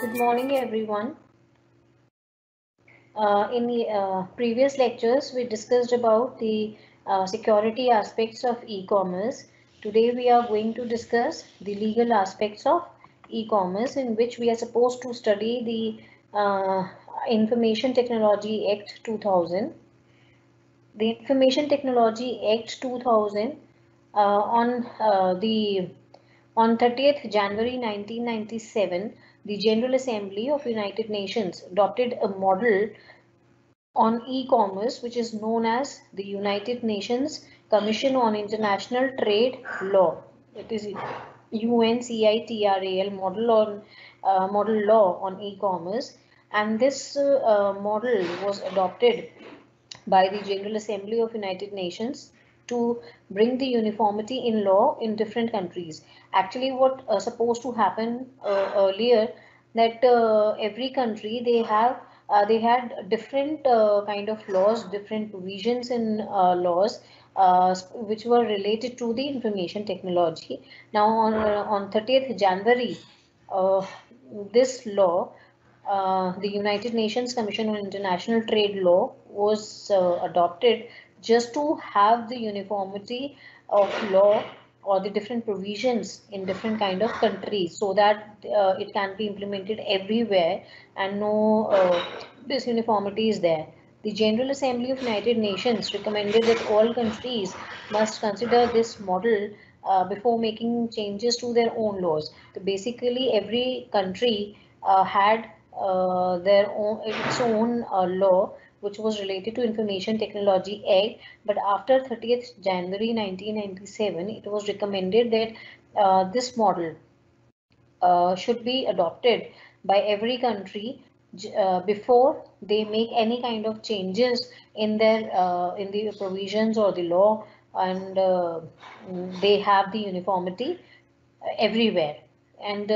Good morning, everyone. In the previous lectures, we discussed about the security aspects of e-commerce. Today, we are going to discuss the legal aspects of e-commerce, in which we are supposed to study the Information Technology Act 2000. The Information Technology Act 2000 on 30th January 1997, the General Assembly of United Nations adopted a model on e-commerce which is known as the United Nations Commission on International Trade Law. It is UNCITRAL model law on e-commerce, and this model was adopted by the General Assembly of United Nations to bring the uniformity in law in different countries. Actually, what supposed to happen earlier, that every country they had different kind of laws, different provisions in laws which were related to the information technology. Now on 30th January, uh, this law, the United Nations Commission on International Trade Law, was adopted just to have the uniformity of law or the different provisions in different kind of countries, so that it can be implemented everywhere and no disuniformity is there. The General Assembly of United Nations recommended that all countries must consider this model before making changes to their own laws. So basically, every country had their own its own law which was related to Information Technology Act, but after 30th January 1997, it was recommended that this model should be adopted by every country before they make any kind of changes in their in the provisions or the law, and they have the uniformity everywhere. And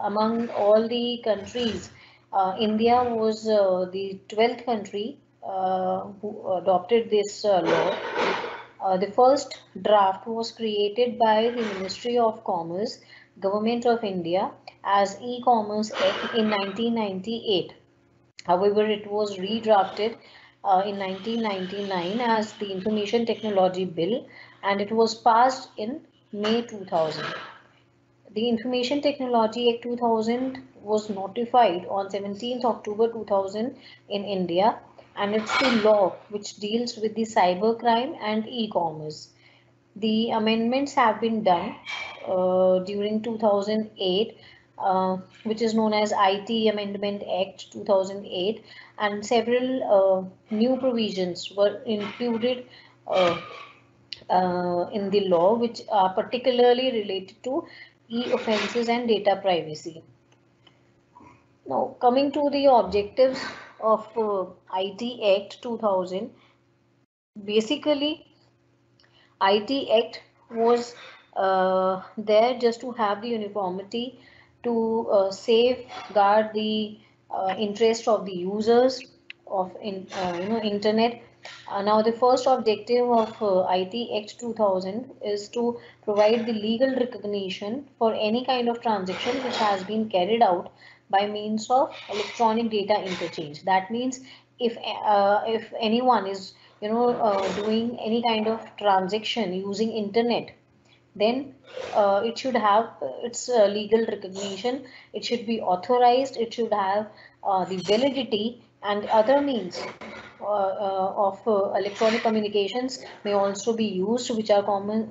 among all the countries, India was the 12th country who adopted this law. The first draft was created by the Ministry of Commerce, Government of India, as E-Commerce Act in 1998. However, it was redrafted in 1999 as the Information Technology Bill, and it was passed in May 2000. The Information Technology Act 2000 was notified on 17th October 2000 in India, and it's the law which deals with the cybercrime and e-commerce. The amendments have been done during 2008, which is known as IT Amendment Act 2008, and several new provisions were included in the law, which are particularly related to e-offenses and data privacy. Now, coming to the objectives of IT Act 2000, basically, IT Act was there just to have the uniformity, to safeguard the interest of the users of internet. Now, the first objective of IT Act 2000 is to provide the legal recognition for any kind of transaction which has been carried out by means of electronic data interchange. That means if anyone is doing any kind of transaction using internet, then it should have its legal recognition, it should be authorized, it should have the validity, and other means of electronic communications may also be used, which are common.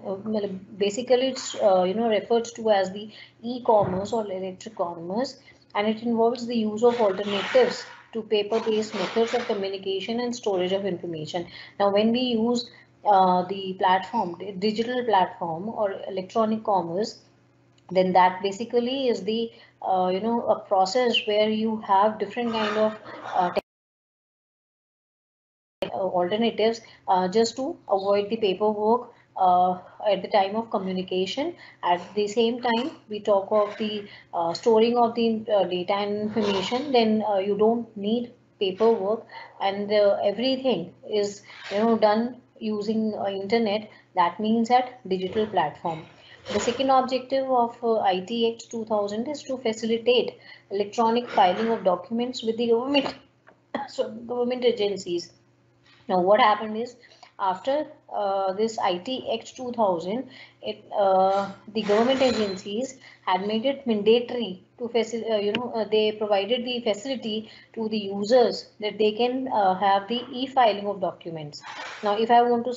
Basically, it's referred to as the e-commerce or electronic commerce, and it involves the use of alternatives to paper-based methods of communication and storage of information. Now, when we use the platform, the digital platform or electronic commerce, then that basically is the a process where you have different kind of alternatives just to avoid the paperwork at the time of communication. At the same time, we talk of the storing of the data and information, then you don't need paperwork, and everything is done using internet. That means at digital platform. The second objective of IT Act 2000 is to facilitate electronic filing of documents with the government, so government agencies. Now, what happened is after this IT Act 2000, the government agencies had made it mandatory to they provided the facility to the users that they can have the e-filing of documents. Now, if I want to,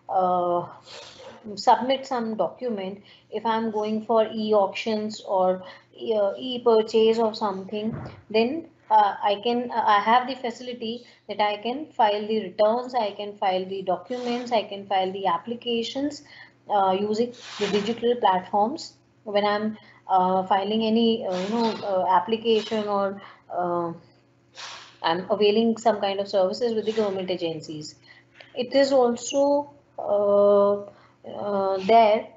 uh, submit some document, if I'm going for e-auctions or e-purchase of something, then I have the facility that I can file the returns, I can file the documents, I can file the applications using the digital platforms when I'm filing any application, or I'm availing some kind of services with the government agencies. It is also there,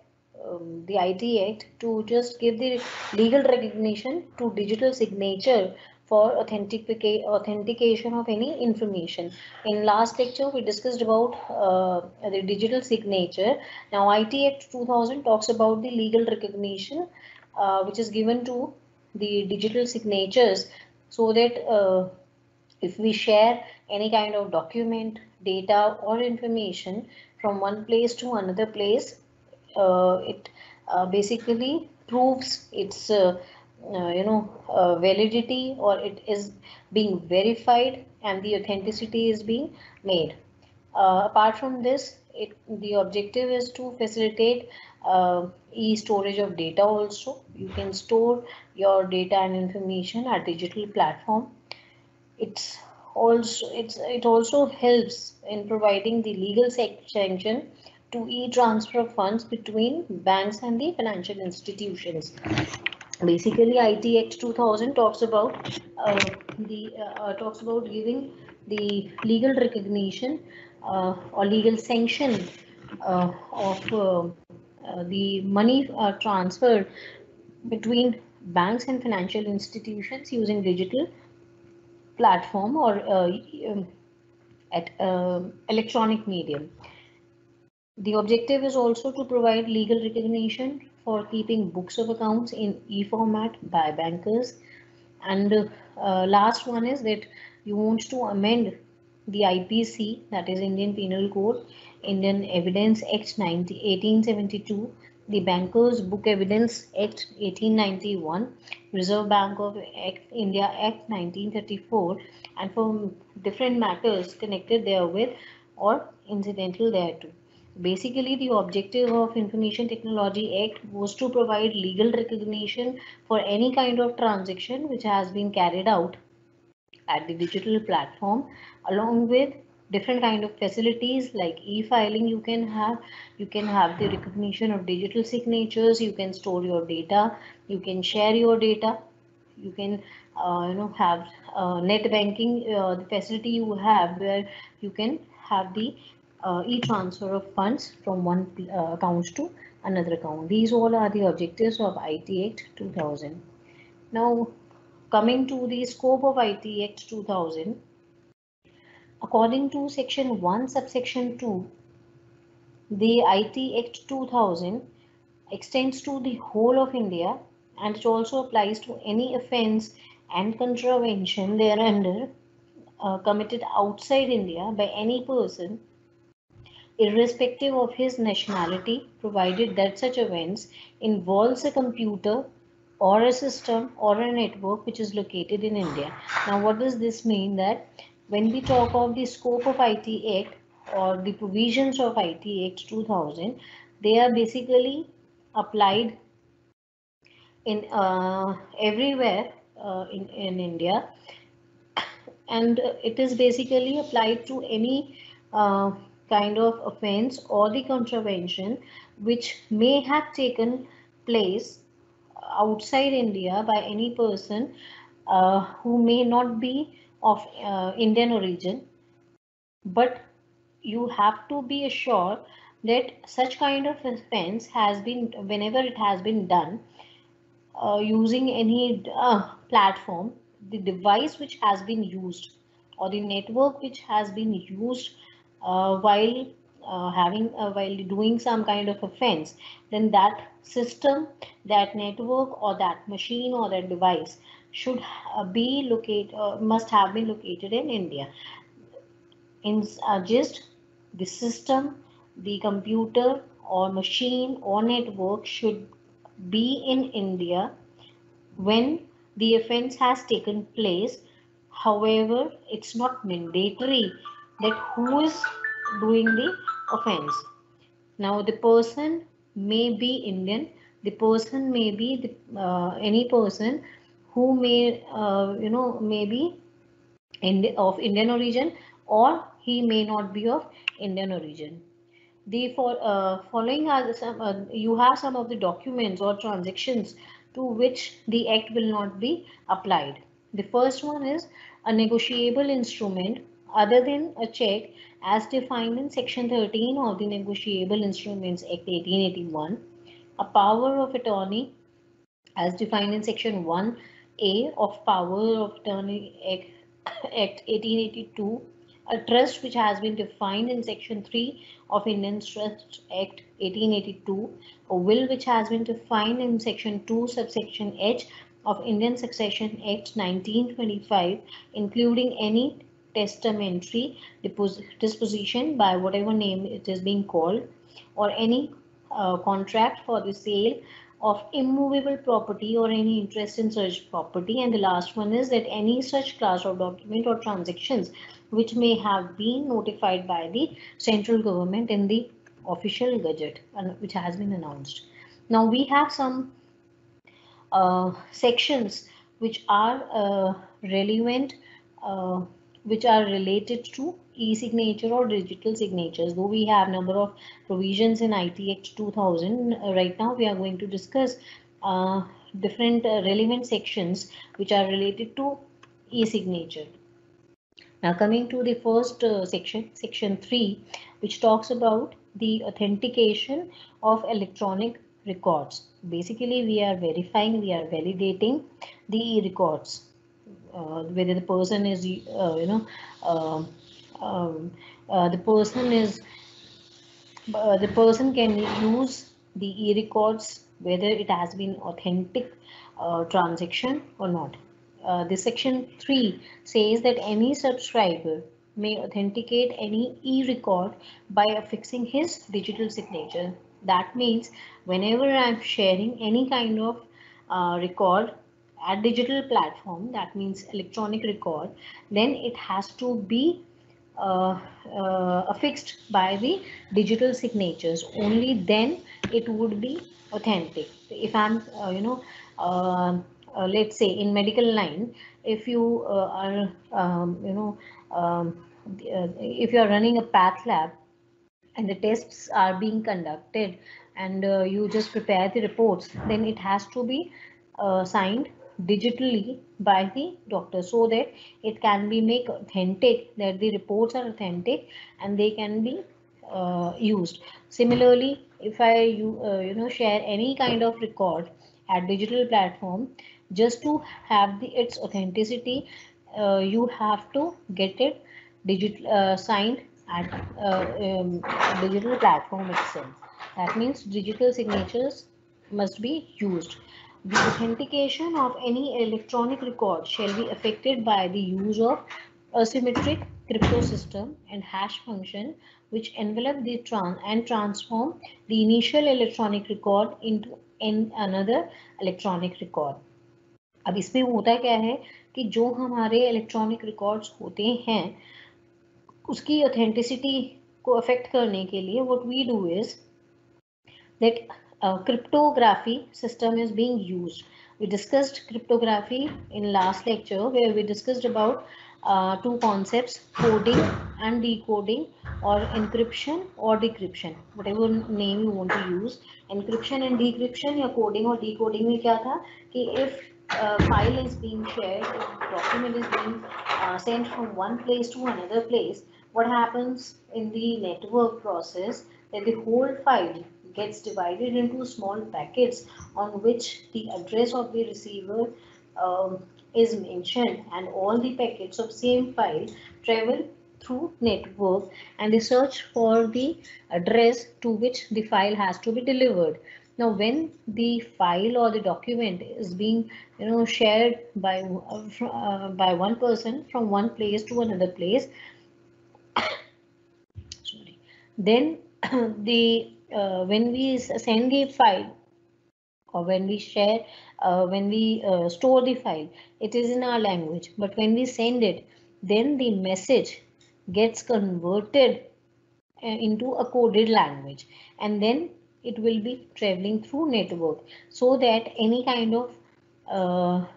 the IT Act, to just give the legal recognition to digital signature for authentication of any information. In last lecture, we discussed about the digital signature. Now, IT Act 2000 talks about the legal recognition which is given to the digital signatures, so that if we share any kind of document, data, or information from one place to another place, it basically proves its validity, or it is being verified and the authenticity is being made. Apart from this, the objective is to facilitate e-storage of data also. You can store your data and information at digital platform. It also helps in providing the legal sanction to e-transfer of funds between banks and the financial institutions. Basically, IT Act 2000 talks about giving the legal recognition or legal sanction of the money transferred between banks and financial institutions using digital platform or at electronic medium. The objective is also to provide legal recognition for keeping books of accounts in e-format by bankers. And last one is that you want to amend the IPC, that is Indian Penal Code, Indian Evidence Act 1872, the Bankers Book Evidence Act 1891, Reserve Bank of India Act 1934, and for different matters connected therewith or incidental thereto. Basically, the objective of Information Technology Act was to provide legal recognition for any kind of transaction which has been carried out at the digital platform, along with different kind of facilities like e-filing. You can have the recognition of digital signatures, you can store your data, you can share your data, you can have net banking, the facility you have where you can have the e-transfer of funds from one account to another account. These all are the objectives of IT Act 2000. Now, coming to the scope of IT Act 2000, according to Section 1, Subsection 2, the IT Act 2000 extends to the whole of India, and it also applies to any offence and contravention thereunder committed outside India by any person, irrespective of his nationality, provided that such offence involves a computer or a system or a network which is located in India. Now, what does this mean? That when we talk of the scope of IT Act or the provisions of IT Act 2000, they are basically applied in everywhere in India, and it is basically applied to any kind of offense or the contravention which may have taken place outside India by any person who may not be of Indian origin, but you have to be assured that such kind of offense has been, whenever it has been done using any platform, the device which has been used or the network which has been used while while doing some kind of offense, then that system, that network, or that machine or that device should be located, must have been located in India. In just the system, the computer or machine or network should be in India when the offense has taken place. However, it's not mandatory that who is doing the offense. Now, the person may be Indian, the person may be any person who may, may be of Indian origin, or he may not be of Indian origin. Following are you have some of the documents or transactions to which the act will not be applied. The first one is a negotiable instrument other than a check as defined in section 13 of the Negotiable Instruments Act 1881, a power of attorney as defined in section 1A of Power of Attorney Act 1882, a trust which has been defined in section 3 of Indian Trust Act 1882, a will which has been defined in section 2 subsection H of Indian Succession Act 1925, including any testamentary disposition by whatever name it is being called, or any contract for the sale of immovable property or any interest in such property. And the last one is that any such class of document or transactions which may have been notified by the central government in the official gazette and which has been announced. Now we have some sections which are relevant, which are related to e-signature or digital signatures. Though we have number of provisions in IT Act 2000, right now we are going to discuss different relevant sections which are related to e-signature. Now coming to the first section 3, which talks about the authentication of electronic records. Basically, we are verifying, we are validating the records, whether the person is, the person can use the e-records, whether it has been authentic transaction or not. The section 3 says that any subscriber may authenticate any e-record by affixing his digital signature. That means whenever I'm sharing any kind of record at digital platform, that means electronic record, then it has to be affixed by the digital signatures. Only then it would be authentic. If I'm, let's say in medical line, if you are, if you are running a path lab and the tests are being conducted and you just prepare the reports, then it has to be signed digitally by the doctor so that it can be made authentic, that the reports are authentic and they can be used. Similarly, if I share any kind of record at digital platform, just to have its authenticity, you have to get it digital signed at digital platform itself. That means digital signatures must be used. The authentication of any electronic record shall be affected by the use of asymmetric crypto system and hash function which envelop the transform the initial electronic record into another electronic record. अब इसमें होता क्या है कि जो हमारे electronic records होते हैं उसकी ऑथेंटिसिटी को अफेक्ट करने के लिए what we do is that cryptography system is being used. We discussed cryptography in last lecture where we discussed about two concepts, coding and decoding, or encryption or decryption, whatever name you want to use. Encryption and decryption या coding और decoding में क्या था कि if file is being shared, if document is being sent from one place to another place, what happens in the network process that the whole file gets divided into small packets on which the address of the receiver is mentioned, and all the packets of same file travel through network, and they search for the address to which the file has to be delivered. Now when the file or the document is being shared by one person from one place to another place, sorry, then the when we send the file, or when we share, when we store the file, it is in our language, but when we send it, then the message gets converted into a coded language, and then it will be traveling through network, so that any kind of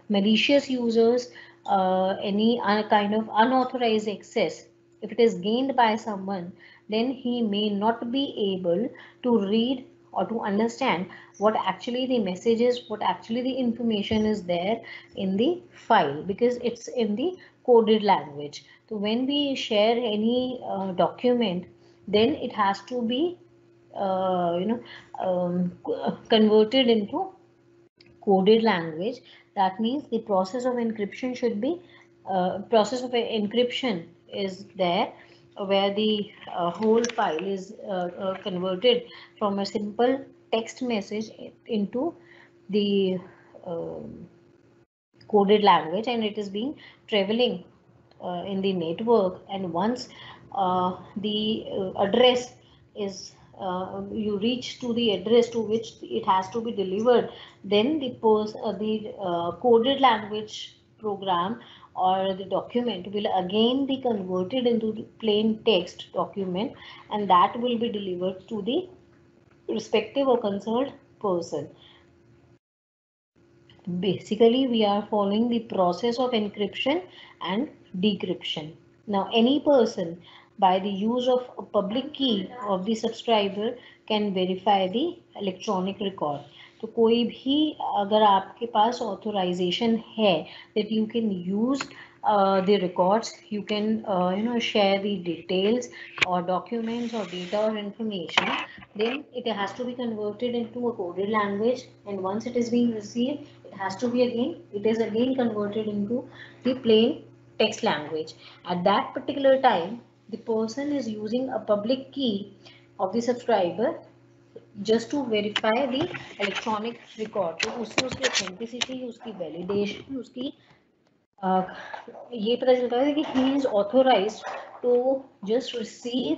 malicious users, any kind of unauthorized access, if it is gained by someone, then he may not be able to read or to understand what actually the message is, what actually the information is there in the file, because it's in the coded language. So when we share any document, then it has to be converted into coded language. That means the process of encryption should be process of encryption is there, where the whole file is converted from a simple text message into the coded language, and it is being traveling in the network. And once the address is you reach to the address to which it has to be delivered, then the coded language program or the document will again be converted into the plain text document, and that will be delivered to the respective or concerned person. Basically, we are following the process of encryption and decryption. Now, any person, by the use of a public key of the subscriber, can verify the electronic record. तो कोई भी अगर आपके पास authorization है that you can use the records, you can share the details or documents or data or information, then it has to be converted into a coded language, and once it is being received, it is again converted into the plain text language. At that particular time, the person is using a public key of the subscriber just to verify the electronic record. तो उससे उसकी authenticity, उसकी validation, उसकी ये पता चलता है कि he is authorized to just receive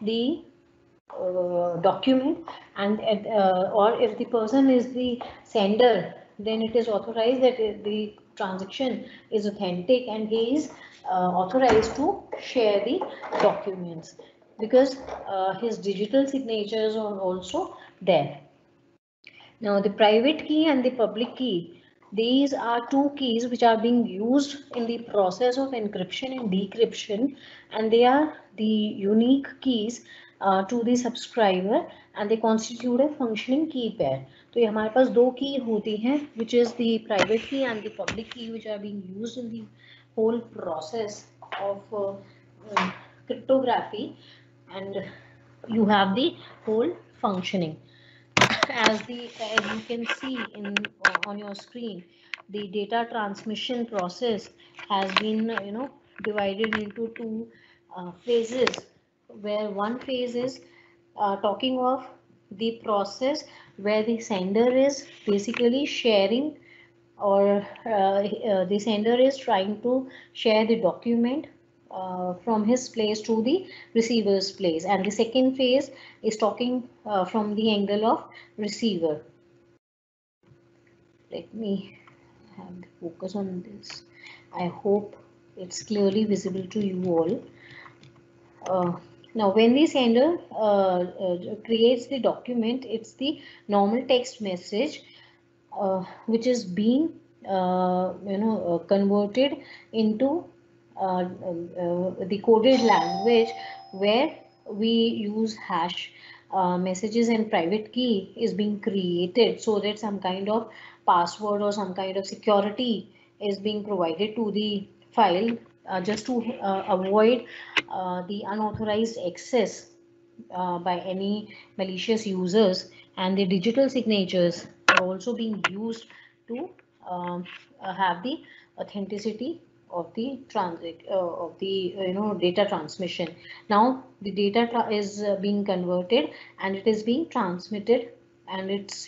the document, and or if the person is the sender, then it is authorized that the transaction is authentic, and he is authorized to share the documents, because his digital signatures are also there. Now the private key and the public key, these are two keys which are being used in the process of encryption and decryption, and they are the unique keys to the subscriber, and they constitute a functioning key pair. तो ये हमारे पास दो की होती हैं, which is the private key and the public key, which are being used in the whole process of cryptography, and you have the whole functioning. As you can see in on your screen, the data transmission process has been divided into two phases, where one phase is talking of the process where the sender is basically sharing, or the sender is trying to share the document from his place to the receiver's place, and the second phase is talking from the angle of receiver. Let me have the focus on this. I hope it's clearly visible to you all. Now when the sender creates the document, it's the normal text message which is being converted into the coded language, where we use hash messages, and private key is being created so that some kind of password or some kind of security is being provided to the file, just to avoid the unauthorized access by any malicious users, and the digital signatures are also being used to have the authenticity of the data transmission. Now the data is being converted and it is being transmitted, and it's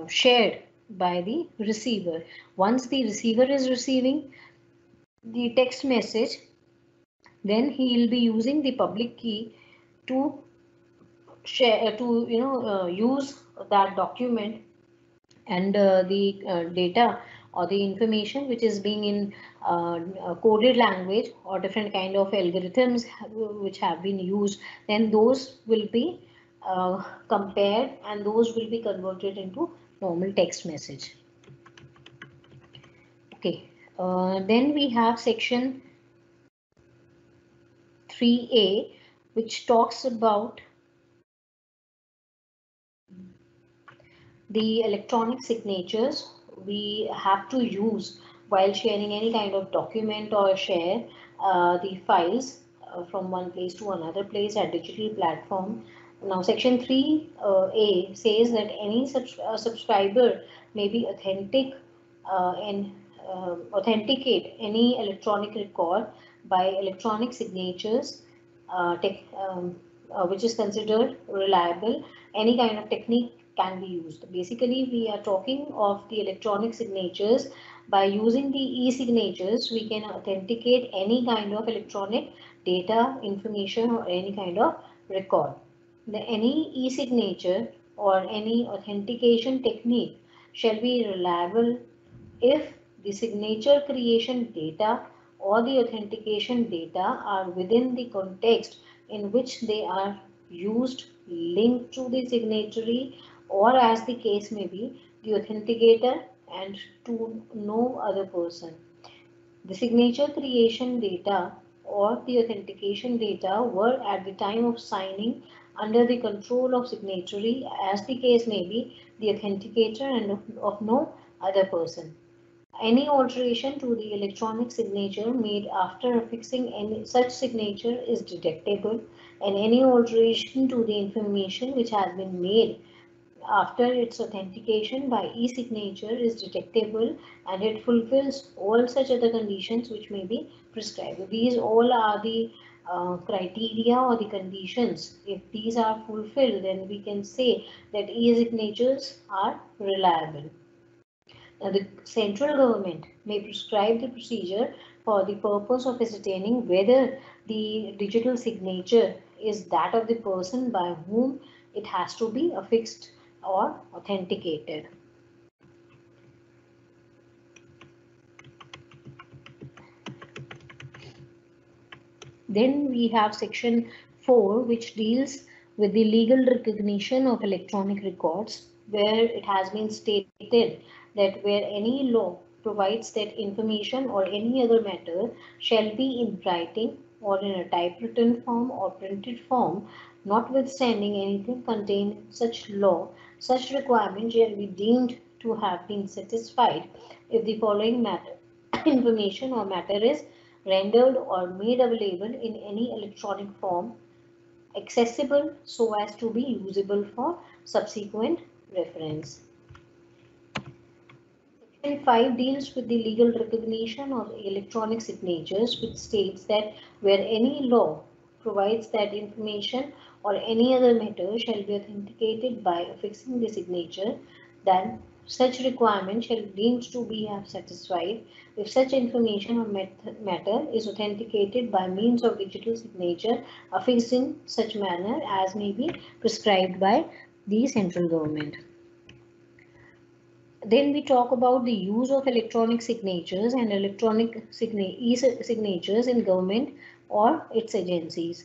shared by the receiver. Once the receiver is receiving the text message, then he will be using the public key to share use that document, and the data or the information which is being in coded language or different kind of algorithms which have been used, then those will be compared and those will be converted into normal text message. Okay, then we have section 3A, which talks about the electronic signatures we have to use while sharing any kind of document or share the files from one place to another place at digital platform. Now section 3A says that any subscriber may be and authenticate any electronic record by electronic signatures, which is considered reliable. Any kind of technique can be used. Basically, we are talking of the electronic signatures. By using the e-signatures, we can authenticate any kind of electronic data, information, or any kind of record. Any e-signature or any authentication technique shall be reliable if the signature creation data or the authentication data are within the context in which they are used, linked to the signatory, or as the case may be, the authenticator and to no other person. The signature creation data or the authentication data were at the time of signing under the control of signatory, as the case may be, the authenticator and of no other person. Any alteration to the electronic signature made after affixing any such signature is detectable, and any alteration to the information which has been made after its authentication by e-signature is detectable, and it fulfills all such other conditions which may be prescribed. These all are the criteria or the conditions. If these are fulfilled, then we can say that e-signatures are reliable. Now, the central government may prescribe the procedure for the purpose of ascertaining whether the digital signature is that of the person by whom it has to be affixed or authenticated. Then we have section 4, which deals with the legal recognition of electronic records, where it has been stated that where any law provides that information or any other matter shall be in writing or in a typewritten form or printed form, notwithstanding anything contained in such law, such requirement shall be deemed to have been satisfied if the following matter information or matter is rendered or made available in any electronic form accessible so as to be usable for subsequent reference. Section 5 deals with the legal recognition of electronic signatures, which states that where any law provides that information or any other matter shall be authenticated by affixing the signature, then such requirement shall be deemed to be satisfied if such information or matter is authenticated by means of digital signature affixed in such manner as may be prescribed by the central government. Then we talk about the use of electronic signatures and electronic e-signatures in government or its agencies.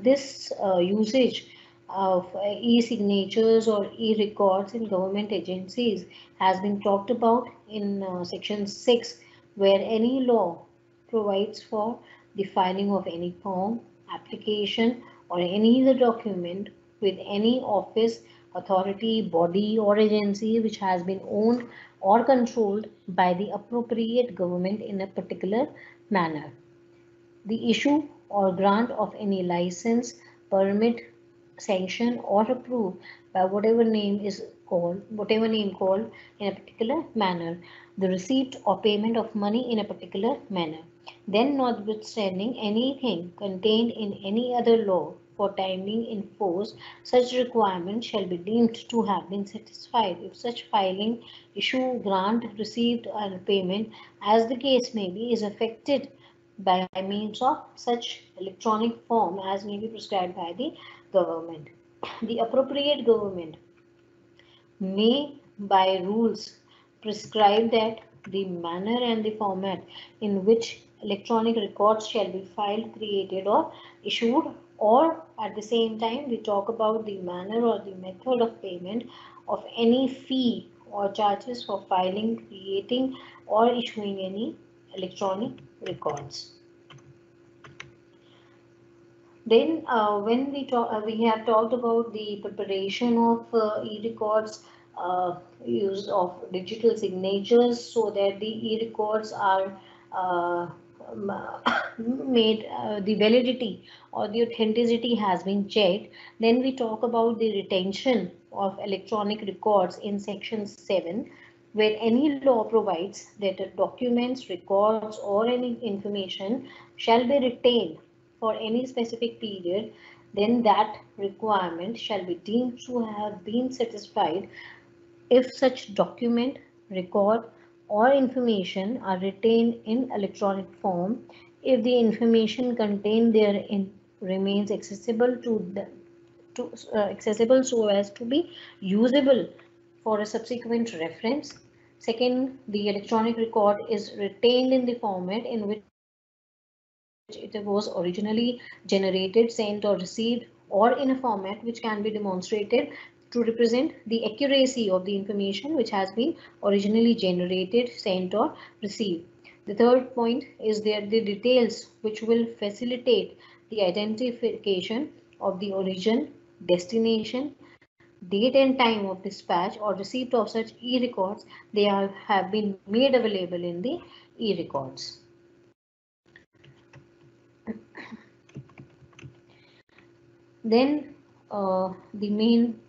This usage of e-signatures or e-records in government agencies has been talked about in section 6, where any law provides for the filing of any form, application, or any other document with any office, authority, body, or agency which has been owned or controlled by the appropriate government in a particular manner. The issue or grant of any license, permit, sanction or approve by whatever name called in a particular manner, the receipt or payment of money in a particular manner. Then, notwithstanding anything contained in any other law for time being in force, such requirement shall be deemed to have been satisfied if such filing, issue, grant, receipt, or payment, as the case may be, is effected by means of such electronic form as may be prescribed by the government. The appropriate government may, by rules, prescribe that the manner and the format in which electronic records shall be filed, created, or issued, or at the same time, we talk about the manner or the method of payment of any fee or charges for filing, creating, or issuing any electronic records. Then, when we have talked about the preparation of e-records, use of digital signatures so that the e-records are uh, made, the validity or the authenticity has been checked. Then we talk about the retention of electronic records in section 7, where any law provides that documents, records, or any information shall be retained for any specific period, then that requirement shall be deemed to have been satisfied if such document, record, or information are retained in electronic form, if the information contained therein remains accessible so as to be usable for a subsequent reference. Second, the electronic record is retained in the format in which it was originally generated, sent, or received, or in a format which can be demonstrated to represent the accuracy of the information which has been originally generated, sent, or received. The third point is that the details which will facilitate the identification of the origin, destination, date and time of dispatch or receipt of such e-records, have been made available in the e-records. Then the main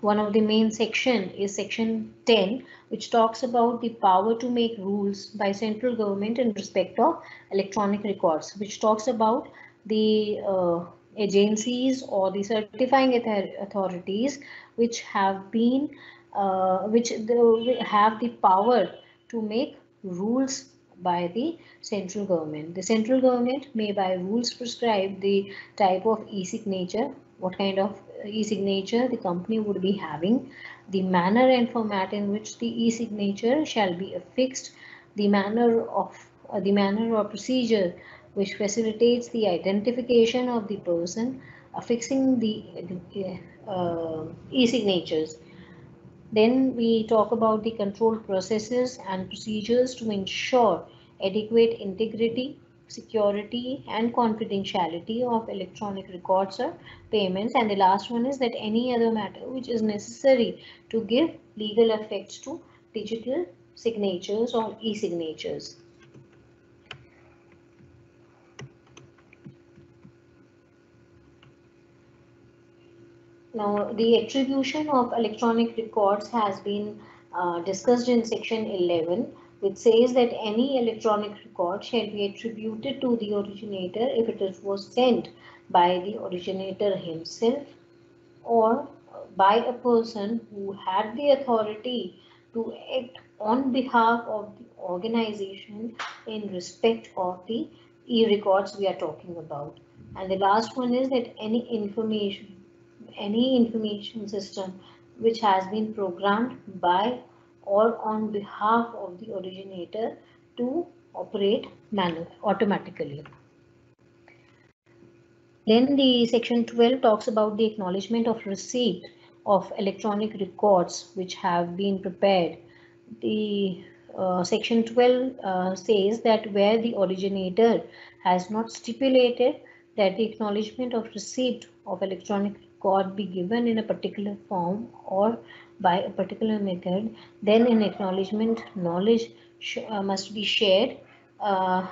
one of the main section is section 10, which talks about the power to make rules by central government in respect of electronic records, which talks about the agencies or the certifying authorities which have been have the power to make rules by the central government. The central government may by rules prescribe the type of e-signature, what kind of e-signature the company would be having, the manner and format in which the e-signature shall be affixed, the manner or procedure which facilitates the identification of the person affixing the e-signatures. Then we talk about the control processes and procedures to ensure adequate integrity, security, and confidentiality of electronic records or payments. And the last one is that any other matter which is necessary to give legal effects to digital signatures or e-signatures. Now, the attribution of electronic records has been discussed in section 11, which says that any electronic record shall be attributed to the originator if it was sent by the originator himself or by a person who had the authority to act on behalf of the organization in respect of the e-records we are talking about. And the last one is that any information system which has been programmed by or on behalf of the originator to operate automatically. Then the section 12 talks about the acknowledgement of receipt of electronic records which have been prepared. The section 12 says that where the originator has not stipulated that the acknowledgement of receipt of electronic record be given in a particular form or by a particular method, then an acknowledgement knowledge must be shared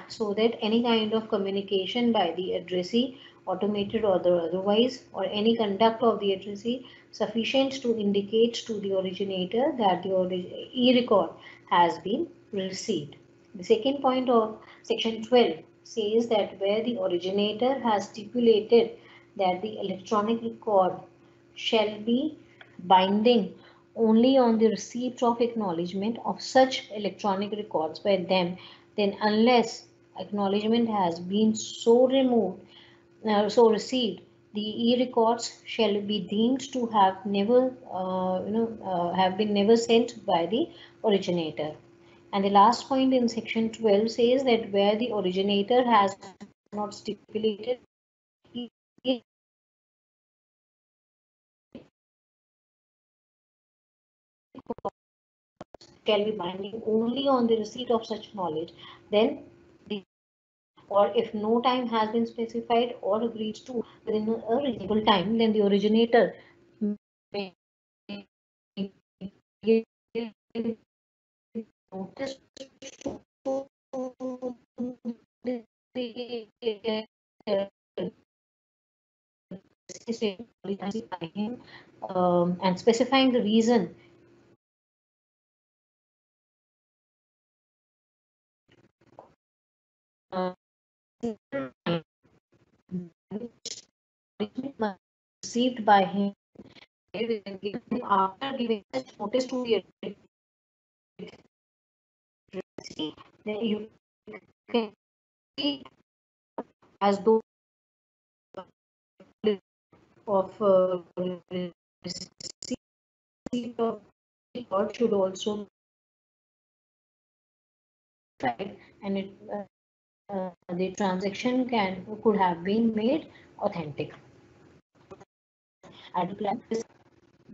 so that any kind of communication by the addressee automated or otherwise, or any conduct of the agency sufficient to indicate to the originator that the e-record has been received. The second point of section 12 says that where the originator has stipulated that the electronic record shall be binding only on the receipt of acknowledgement of such electronic records by them, then unless acknowledgement has been so removed, so received, the e-records shall be deemed to have never, have been never sent by the originator. And the last point in section 12 says that where the originator has not stipulated shall be binding only on the receipt of such knowledge, then the or if no time has been specified or agreed to within a reasonable time, then the originator may give notice to and specifying the reason received by him after giving such notice to the agency, then you can see as though of receipt of record should also be tried, and the transaction could have been made authentic. Plan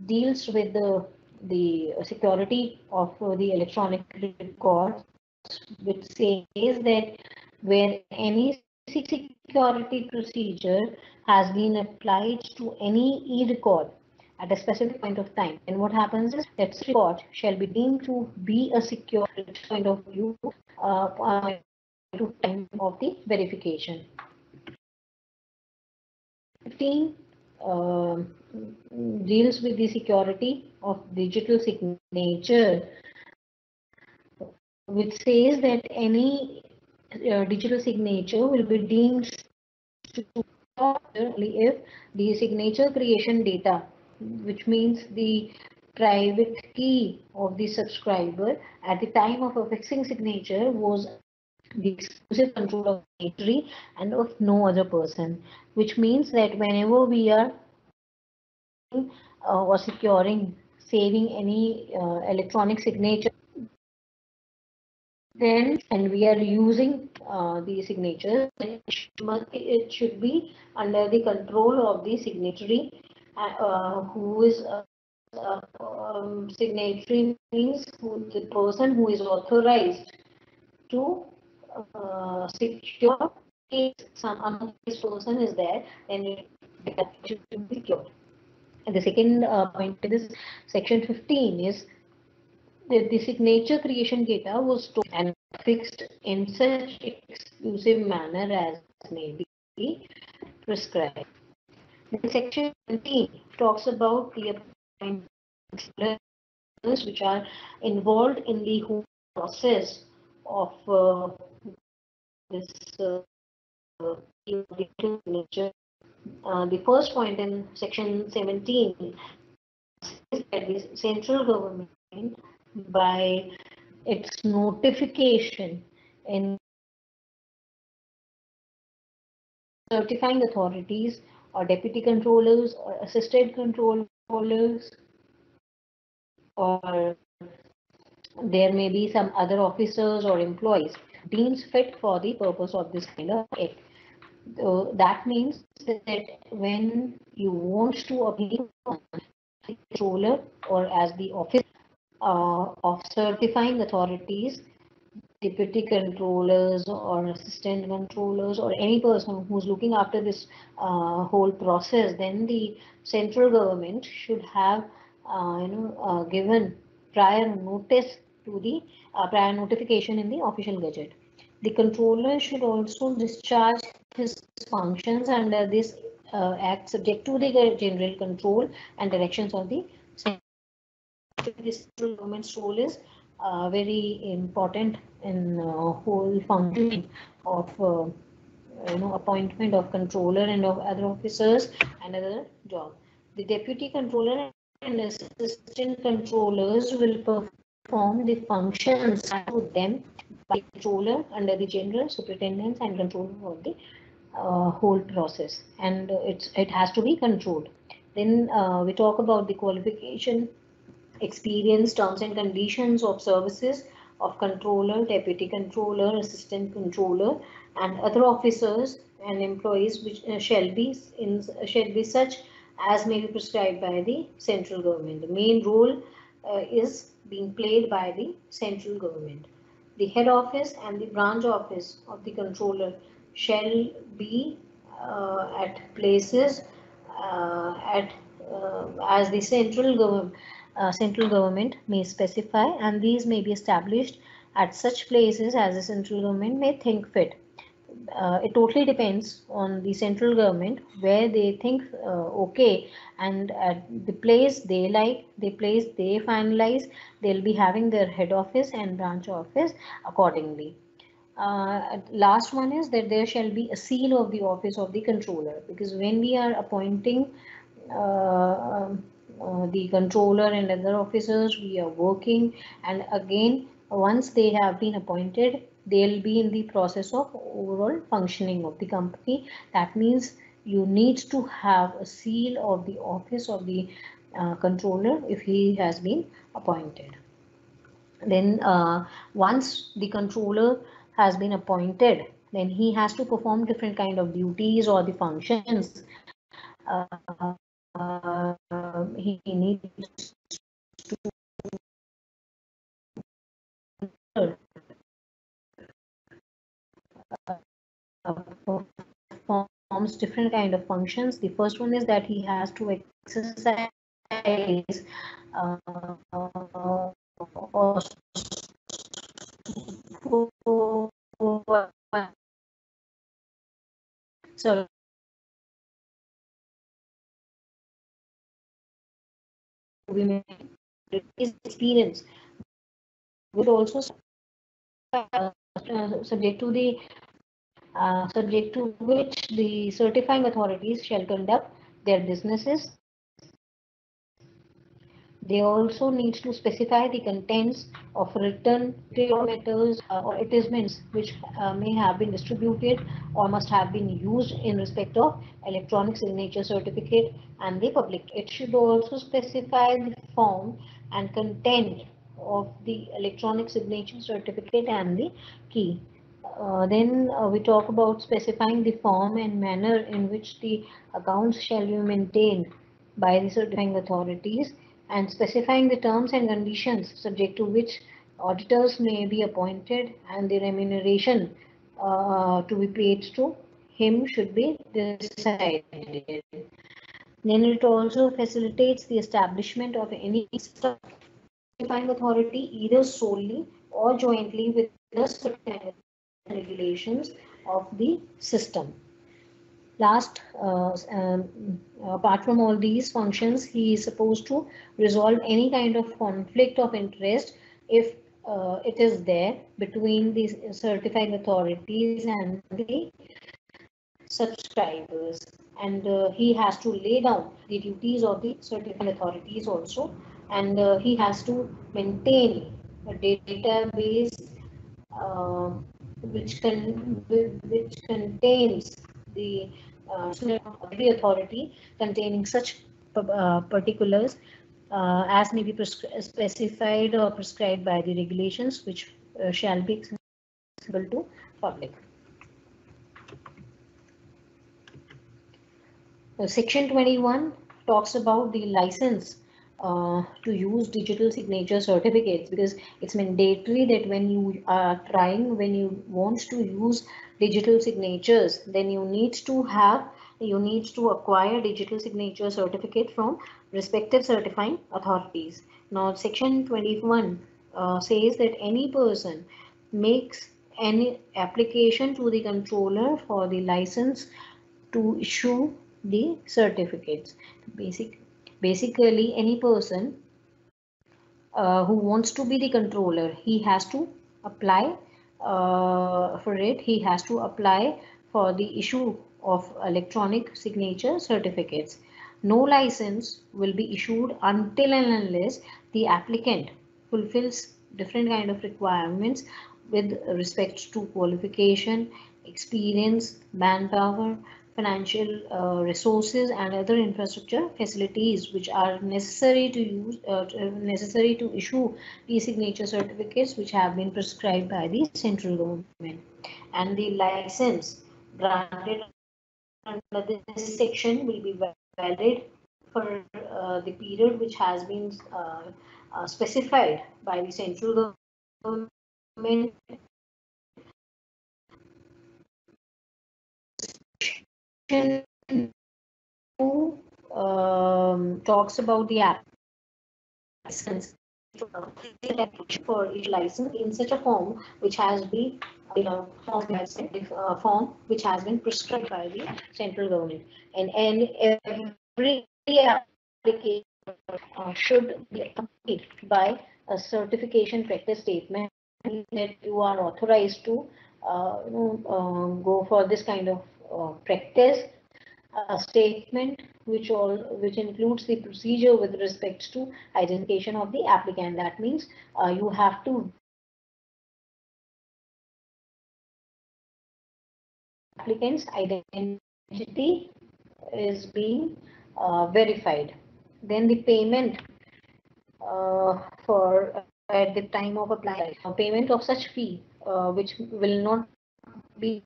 deals with the security of the electronic records, which says that where any security procedure has been applied to any e-record at a specific point of time, and what happens is that record shall be deemed to be a secure point of view to time of the verification. 15 deals with the security of digital signature, which says that any digital signature will be deemed to only if the signature creation data, which means the private key of the subscriber at the time of affixing signature, was the exclusive control of the signatory and of no other person, which means that whenever we are or securing, saving any electronic signature, then and we are using the signature, it should be under the control of the signatory, who is signatory means the person who is authorized to secure. If some among this person is there, then it should be secured. And the second point in this section 15 is that the signature creation data was stored and fixed in such exclusive manner as may be prescribed. Then section 17 talks about the appointments which are involved in the whole process of this signature. The first point in section 17 is that the central government, by its notification in certifying authorities or deputy controllers or assistant controllers, or there may be some other officers or employees deems fit for the purpose of this kind of act. That means that when you want to appeal to the controller or as the office of certifying authorities, deputy controllers or assistant controllers or any person who's looking after this whole process, then the central government should have given prior notice to the prior notification in the official gazette. The controller should also discharge his functions under this act subject to the general control and directions of the central government's role is very important in whole functioning of appointment of controller and of other officers and other job. The deputy controller and assistant controllers will perform the functions to them by the controller under the general superintendence and control of the whole process, and it has to be controlled. Then we talk about the qualification, experience, terms and conditions of services of controller, deputy controller, assistant controller, and other officers and employees which shall be such as may be prescribed by the central government. The main role is being played by the central government. The head office and the branch office of the controller shall be at places at as the central government may specify, and these may be established at such places as the central government may think fit. It totally depends on the central government where they think okay, and at the place they like, the place they finalize, they'll be having their head office and branch office accordingly. Last one is that there shall be a seal of the office of the controller, because when we are appointing the controller and other officers, we are working, and again once they have been appointed, they'll be in the process of overall functioning of the company. That means you need to have a seal of the office of the controller if he has been appointed. Then once the controller has been appointed, then he has to perform different kind of duties or the functions. He needs to performs different kind of functions. The first one is that he has to exercise so his experience would also subject to the subject to which the certifying authorities shall conduct their businesses. They also need to specify the contents of written matters or advertisements which may have been distributed or must have been used in respect of electronic signature certificate and the public. It should also specify the form and content of the electronic signature certificate and the key. Then we talk about specifying the form and manner in which the accounts shall be maintained by the certifying authorities, and specifying the terms and conditions subject to which auditors may be appointed and the remuneration to be paid to him should be decided. Then it also facilitates the establishment of any certifying authority either solely or jointly with the certifying regulations of the system. Last, apart from all these functions, he is supposed to resolve any kind of conflict of interest if it is there between the certifying authorities and the subscribers, and he has to lay down the duties of the certifying authorities also, and he has to maintain a database uh, which contains the the authority containing such particulars as may be specified or prescribed by the regulations which shall be accessible to public. Section 21 talks about the license to use digital signature certificates, because it's mandatory that when you are trying, when you want to use digital signatures, then you need to acquire digital signature certificate from respective certifying authorities. Now, Section 21 says that any person makes any application to the controller for the license to issue the certificates. Basically, any person who wants to be the controller, he has to apply for it. He has to apply for the issue of electronic signature certificates. No license will be issued until and unless the applicant fulfills different kind of requirements with respect to qualification, experience, manpower, financial resources, and other infrastructure facilities which are necessary to issue e-signature certificates which have been prescribed by the central government. And the license granted under this section will be valid for the period which has been specified by the central government. Section 2 talks about the license for each license in such a form which has been form which has been prescribed by the central government, and every application should be accompanied by a certification practice statement that you are authorized to go for this kind of practice. A statement which includes the procedure with respect to identification of the applicant. That means you have to applicant's identity is being verified. Then the payment for at the time of applying, payment of such fee which will not be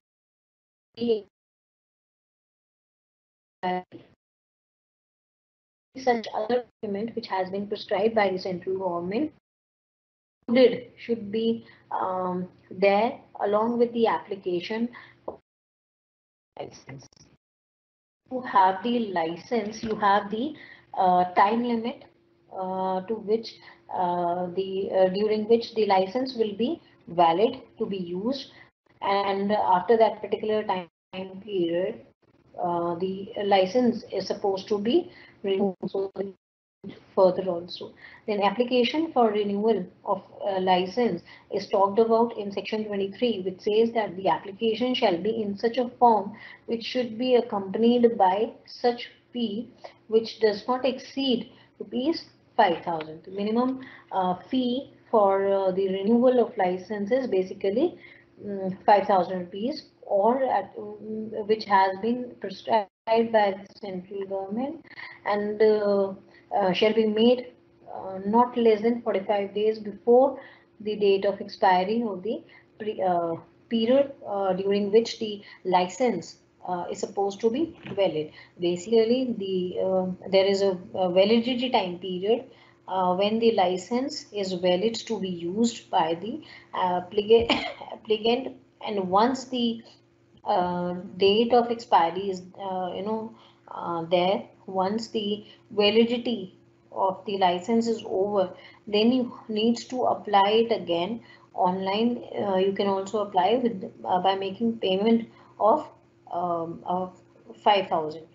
such other payment which has been prescribed by the central government should be there along with the application license. You have the license, you have the time limit to which the during which the license will be valid to be used, and after that particular time period, the license is supposed to be renewed. So further also. Then application for renewal of a license is talked about in section 23, which says that the application shall be in such a form which should be accompanied by such fee which does not exceed rupees 5,000. The minimum fee for the renewal of license is basically 5,000 rupees, or which has been prescribed by the central government, and shall be made not less than 45 days before the date of expiry of the period during which the license is supposed to be valid. Basically, there is a validity time period when the license is valid to be used by the applicant, and once the date of expiry is there, once the validity of the license is over, then you need to apply it again online. You can also apply with by making payment of 5,000.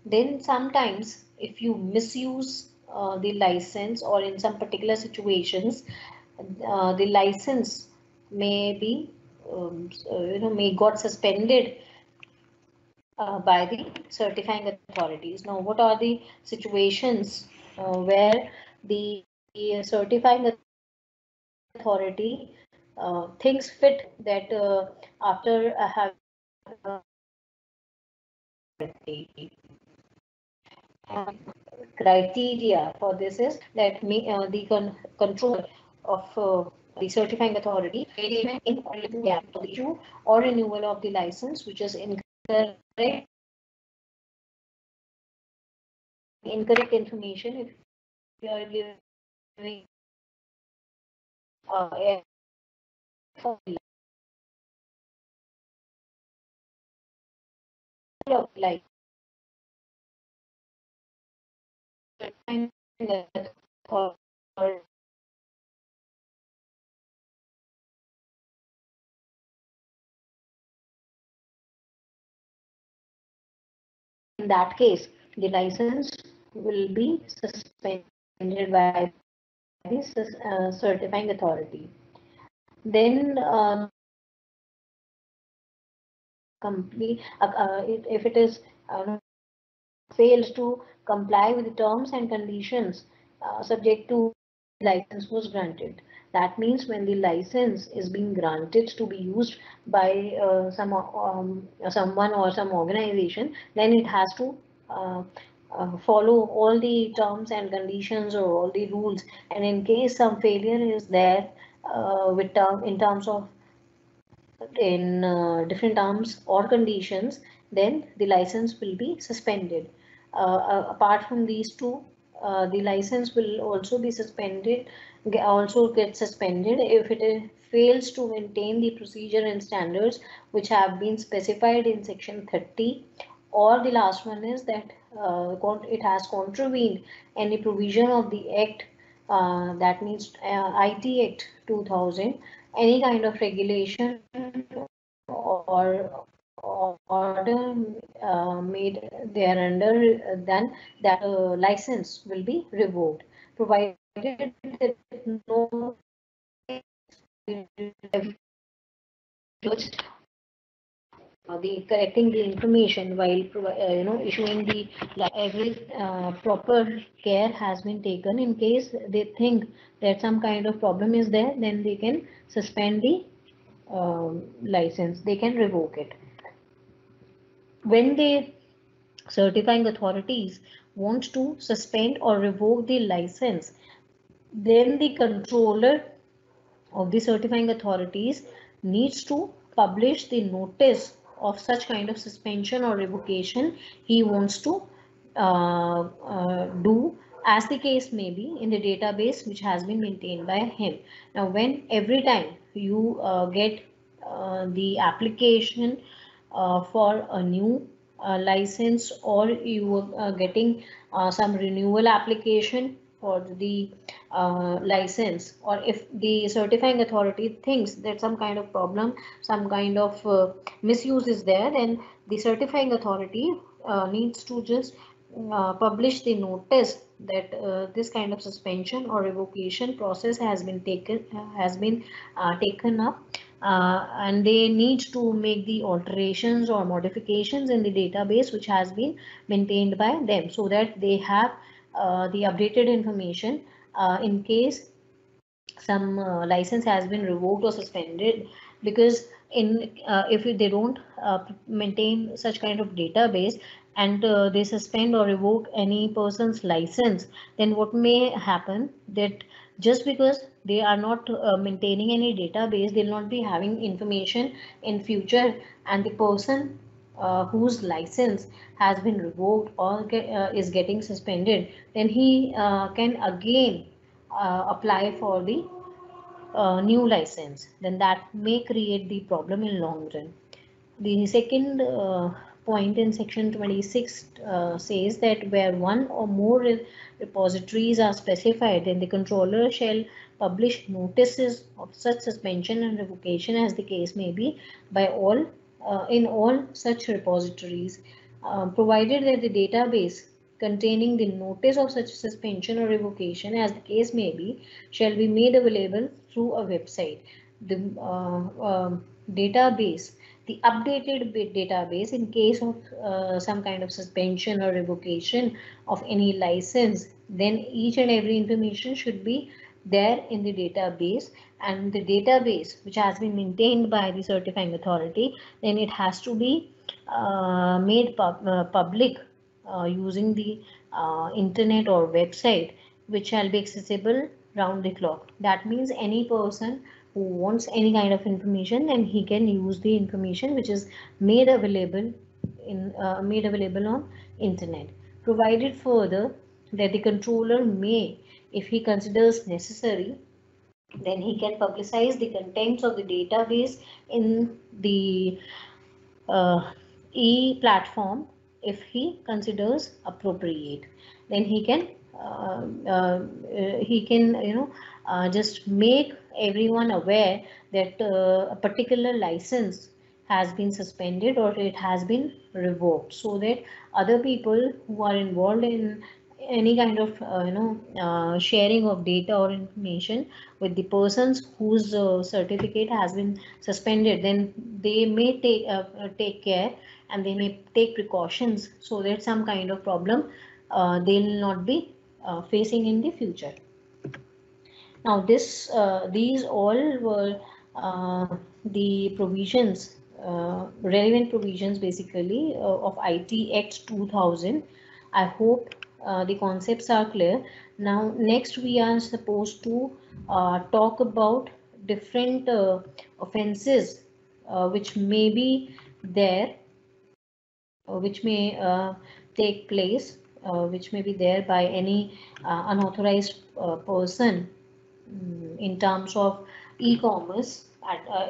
Then sometimes if you misuse the license, or in some particular situations the license may be may got suspended by the certifying authorities. Now, what are the situations where the certifying authority thinks fit that after having criteria for this is that the control of the certifying authority in order to the issue or renewal of the license which is incorrect information. If you are giving uh, like or In that case, the license will be suspended by the certifying authority. Then the company, if it is fails to comply with the terms and conditions subject to license was granted. That means when the license is being granted to be used by someone or some organization, then it has to uh, follow all the terms and conditions or all the rules. And in case some failure is there in terms of different terms or conditions, then the license will be suspended. Apart from these two, the license will also be suspended, also get suspended if it fails to maintain the procedure and standards which have been specified in section 30, or the last one is that it has contravened any provision of the act, that means IT Act 2000, any kind of regulation or order made thereunder, then that license will be revoked, provided that no the correcting the information while issuing the every proper care has been taken. In case they think that some kind of problem is there, then they can suspend the license, they can revoke it. When the certifying authorities want to suspend or revoke the license, then the controller of the certifying authorities needs to publish the notice of such kind of suspension or revocation he wants to do, as the case may be, in the database which has been maintained by him. Now, when every time you get the application for a new license, or you are getting some renewal application for the license, or if the certifying authority thinks that some kind of problem, some kind of misuse is there, then the certifying authority needs to just publish the notice that this kind of suspension or revocation process has been taken up, and they need to make the alterations or modifications in the database which has been maintained by them, so that they have the updated information in case some license has been revoked or suspended. Because if they don't maintain such kind of database, and they suspend or revoke any person's license, then what may happen, that just because they are not maintaining any database, they'll not be having information in future, and the person whose license has been revoked or is getting suspended, then he can again apply for the new license, then that may create the problem in long run. The second point in section 26 says that where one or more repositories are specified, then the controller shall publish notices of such suspension and revocation, as the case may be, by all in all such repositories, provided that the database containing the notice of such suspension or revocation, as the case may be, shall be made available through a website. The database, the updated database, in case of some kind of suspension or revocation of any license, then each and every information should be there in the database, and the database which has been maintained by the certifying authority, then it has to be made public using the internet or website, which shall be accessible round the clock. That means any person who wants any kind of information, then he can use the information which is made available on internet. Provided further that the controller may, if he considers necessary, then he can publicize the contents of the database in the e-platform if he considers appropriate. Then he can just make everyone aware that a particular license has been suspended or it has been revoked, so that other people who are involved in any kind of sharing of data or information with the persons whose certificate has been suspended, then they may take care and they may take precautions so that some kind of problem they'll not be facing in the future. Now these all were the provisions, relevant provisions basically of IT Act 2000. I hope the concepts are clear. Now next we are supposed to talk about different offences which may be there, which may take place, which may be there by any unauthorized person in terms of e-commerce.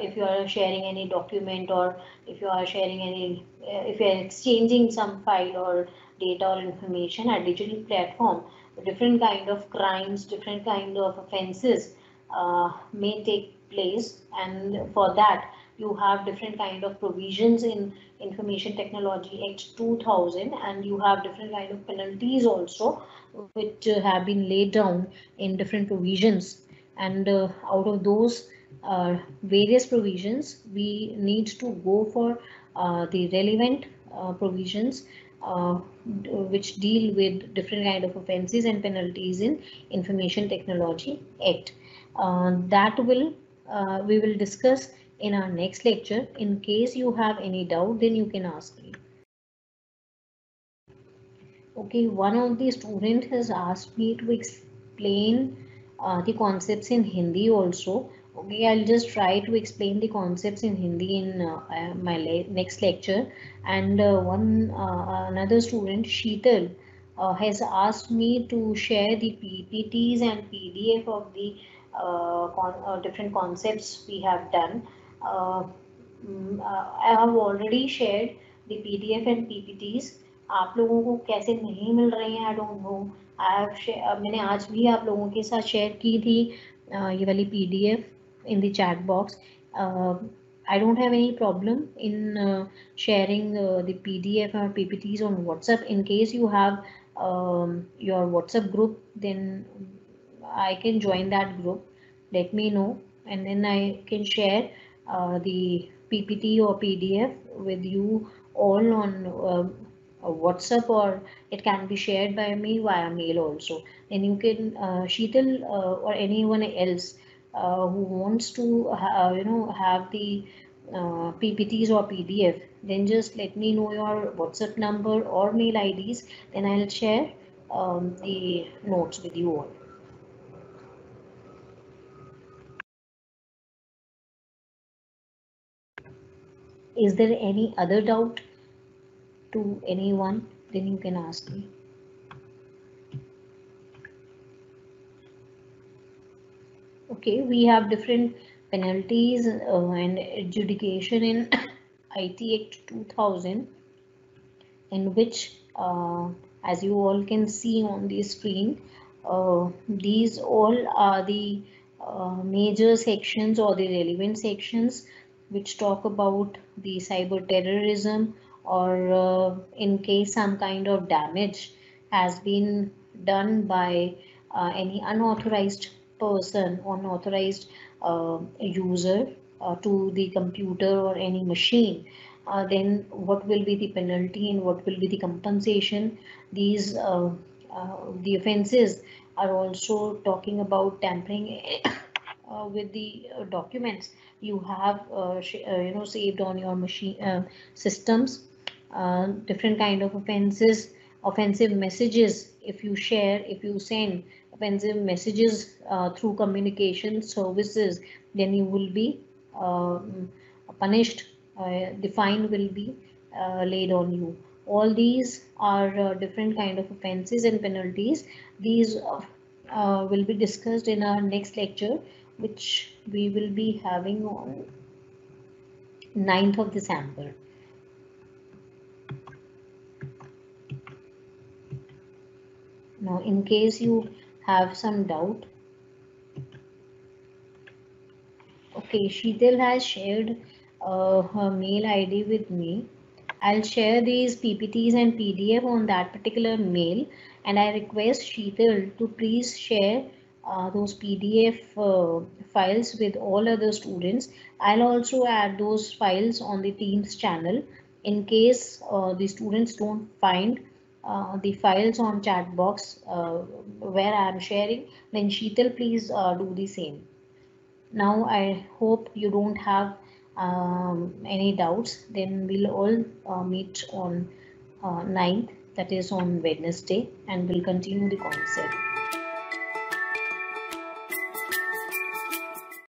If you are sharing any document, or if you are sharing any if you are exchanging some file or data or information at digital platform, different kind of crimes, different kind of offenses may take place, and for that you have different kind of provisions in Information Technology Act 2000, and you have different kind of penalties also which have been laid down in different provisions. And out of those various provisions, we need to go for the relevant provisions which deal with different kind of offences and penalties in Information Technology Act. That will we will discuss in our next lecture. In case you have any doubt, then you can ask me. Okay, one of the students has asked me to explain the concepts in Hindi also. Okay, I'll just try to explain the concepts in Hindi in my next lecture. And another student, Sheetal, has asked me to share the PPTs and PDF of the different concepts we have done. I have already shared the PDF and PPTs. आप लोगों को कैसे नहीं मिल रहे हैं, I don't know. मैंने आज भी आप लोगों के साथ शेयर की थी ये वाली PDF in the chat box. I don't have any problem in sharing the PDF or PPTs on WhatsApp. In case you have your WhatsApp group, then I can join that group. Let me know, and then I can share the PPT or PDF with you all on WhatsApp, or it can be shared by me via mail also. And you can Sheetal or anyone else who wants to have the PPTs or PDF, then just let me know your WhatsApp number or mail IDs, then I'll share the notes with you all. Is there any other doubt to anyone? Then you can ask me. Okay, we have different penalties and adjudication in IT Act 2000, in which, as you all can see on the screen, these all are the major sections or the relevant sections which talk about the cyber terrorism, or in case some kind of damage has been done by any unauthorized person, unauthorized user to the computer or any machine, then what will be the penalty and what will be the compensation. These the offenses are also talking about tampering with the documents you have saved on your machine systems. Different kind of offenses, offensive messages, if you share, if you send offensive messages through communication services, then you will be punished. The fine will be laid on you. All these are different kind of offenses and penalties. These will be discussed in our next lecture, which we will be having on 9th of December. Now, in case you have some doubt, okay, Sheetal has shared her mail ID with me. I'll share these PPTs and PDF on that particular mail, and I request Sheetal to please share those PDF files with all other students. I'll also add those files on the Teams channel in case the students don't find the files on chat box where I'm sharing, then Sheetal please do the same. Now I hope you don't have any doubts. Then we'll all meet on 9th, that is on Wednesday, and we'll continue the concept.